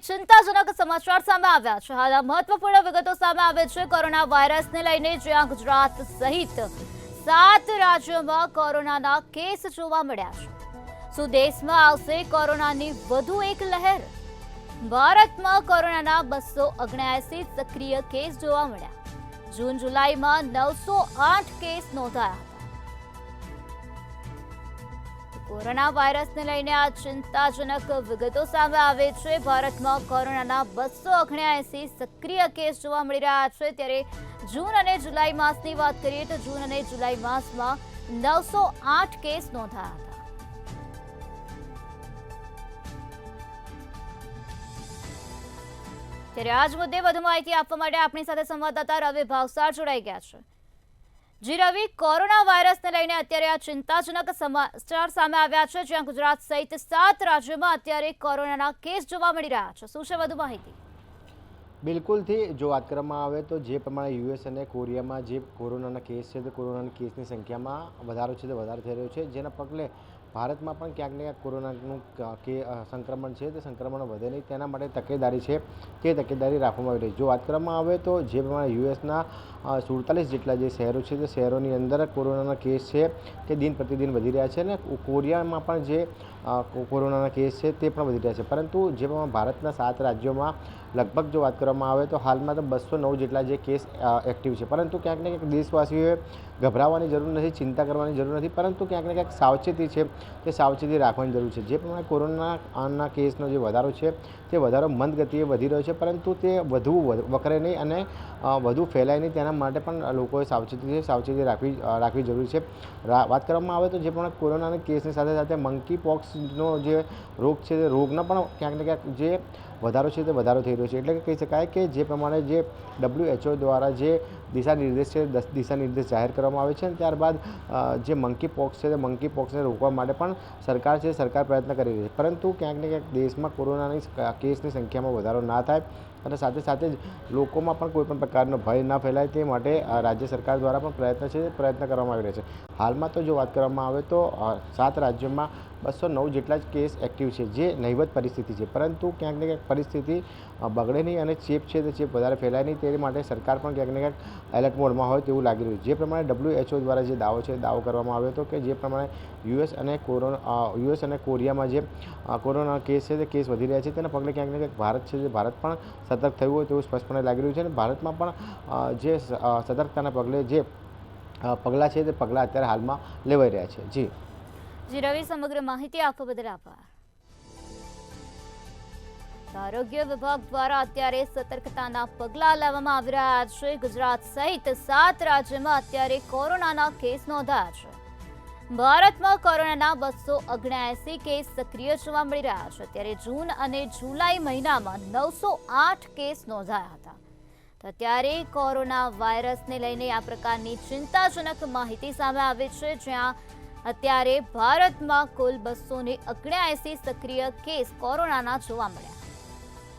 ચિંતાજનક સમાચાર સામે આવ્યા છે। હાલ મહત્વપૂર્ણ વિગતો સામે આવે છે। કોરોના વાયરસને લઈને જ્યાં ગુજરાત સહિત 7 રાજ્યોમાં કોરોનાના કેસ જોવા મળ્યા છે। શું દેશમાં આવશે કોરોનાની વધુ એક લહેર? ભારતમાં કોરોનાના 279 સક્રિય કેસ જોવા મળ્યા। જૂન જુલાઈમાં 908 કેસ નોંધાયા હતા। કોરોના વાયરસને લઈને આ ચિંતાજનક વિગતો સામે આવે છે। ભારતમાં કોરોનાના 279 સક્રિય કેસ જોવા મળી રહ્યા છે। ત્યારે જૂન અને જુલાઈ માસની વાત કરીએ તો જૂન અને જુલાઈ માસમાં 908 કેસ નોંધાયા હતા। ત્યારે આજ મુદ્દે વધુ માહિતી આપવા માટે આપણી સાથે સંવાદદાતા રવિ ભાવસાર જોડાઈ ગયા છે। જી રવિ, કોરોના વાયરસને લઈને અત્યારે આ ચિંતાજનક સમાચાર સામે આવ્યા છે, જ્યાં ગુજરાત સહિત 7 રાજ્યોમાં અત્યારે કોરોનાના કેસ જોવા મળી રહ્યા છે। શું છે વધુ માહિતી? બિલકુલથી જો વાત કરવામાં આવે તો જે પ્રમાણે યુએસ અને કોરિયામાં જે કોરોનાના કેસ છે, તો કોરોનાના કેસની સંખ્યામાં વધારો છે, તે વધારો થઈ રહ્યો છે, જેના પગલે ભારતમાં પણ ક્યાંક ને ક્યાંક કોરોનાનું સંક્રમણ છે તે સંક્રમણ વધે નહીં તેના માટે તકેદારી છે તે તકેદારી રાખવામાં આવી રહી છે। જો વાત કરવામાં આવે તો જે પ્રમાણે યુએસના 47 જેટલા જે શહેરો છે તે શહેરોની અંદર કોરોનાના કેસ છે તે દિન પ્રતિદિન વધી રહ્યા છે અને કોરિયામાં પણ જે કોરોનાના કેસ છે તે પણ વધી રહ્યા છે, પરંતુ જે પ્રમાણે ભારતના 7 રાજ્યોમાં લગભગ જો વાત કરવામાં આવે તો હાલમાં તો 209 જેટલા જે કેસ એક્ટિવ છે, પરંતુ ક્યાંક ને ક્યાંક દેશવાસીઓએ ગભરાવાની જરૂર નથી, ચિંતા કરવાની જરૂર નથી, પરંતુ ક્યાંક ને ક્યાંક સાવચેતી છે તે સાવચેતી રાખવાની જરૂર છે। જે પ્રમાણે કોરોનાના કેસનો જે વધારો છે તે વધારો મંદ ગતિએ વધી રહ્યો છે, પરંતુ તે વધુ વકરે નહીં અને વધુ ફેલાય નહીં તેના માટે પણ લોકોએ સાવચેતી રાખવી જરૂરી છે। વાત કરવામાં આવે તો જે પ્રમાણે કોરોનાના કેસની સાથે સાથે મંકી પોક્સનો જે રોગ છે તે રોગનો પણ ક્યાંક ને ક્યાંક જે વધારો છે તે વધારો થઈ રહ્યો છે। એટલે કે કહી શકાય કે જે પ્રમાણે જે WHO દ્વારા જે દિશાનિર્દેશ જાહેર કરવામાં આવે છે અને ત્યારબાદ જે મંકી પોક્સ છે તે મંકી પોક્સને રોકવા માટે પણ સરકાર પ્રયત્ન કરી રહી છે, પરંતુ ક્યાંક ને ક્યાંક દેશમાં કોરોનાની કેસની સંખ્યામાં વધારો ના થાય અને સાથે સાથે જ લોકોમાં પણ કોઈપણ પ્રકારનો ભય ના ફેલાય તે માટે રાજ્ય સરકાર દ્વારા પણ પ્રયત્ન કરવામાં આવી રહ્યા છે। હાલમાં તો જો વાત કરવામાં આવે તો 7 રાજ્યોમાં 209 જેટલા જ કેસ એક્ટિવ છે, જે નહીવત પરિસ્થિતિ છે, પરંતુ ક્યાંક ને ક્યાંક પરિસ્થિતિ બગડે નહીં અને ચેપ છે તે ચેપ વધારે ફેલાય નહીં તે માટે સરકાર પણ ક્યાંક ને ક્યાંક એલર્ટ મોડમાં હોય તેવું લાગી રહ્યું છે। જે પ્રમાણે WHO દ્વારા જે દાવો કરવામાં આવ્યો હતો કે જે પ્રમાણે યુએસ અને કોરિયામાં જે કોરોના કેસ છે તે કેસ વધી રહ્યા છે તેના પગલે ક્યાંક ને ક્યાંક ભારત પણ સતર્ક થયું હોય તેવું સ્પષ્ટપણે લાગી રહ્યું છે અને ભારતમાં પણ જે સતર્કતાના પગલે જે પગલાં છે તે પગલાં અત્યારે હાલમાં લેવાઈ રહ્યા છે। જી રવિ, સમગ્ર માહિતી આપવા બદલ આભાર। આરોગ્ય વિભાગ દ્વારા અત્યારે સતર્કતાના પગલાં લેવામાં આવી રહ્યા છે। ગુજરાત સહિત 7 રાજ્યોમાં અત્યારે કોરોનાના કેસ નોંધાયા છે। ભારતમાં કોરોનાના 279 કેસ સક્રિય જોવા મળી રહ્યા છે। ત્યારે જૂન અને જુલાઈ મહિનામાં 908 કેસ નોંધાયા હતા। તો ત્યારે કોરોના વાયરસને લઈને આ પ્રકારની ચિંતાજનક માહિતી સામે આવી છે, જ્યાં અત્યારે ભારતમાં કુલ 279 સક્રિય કેસ કોરોનાના જોવા મળ્યા।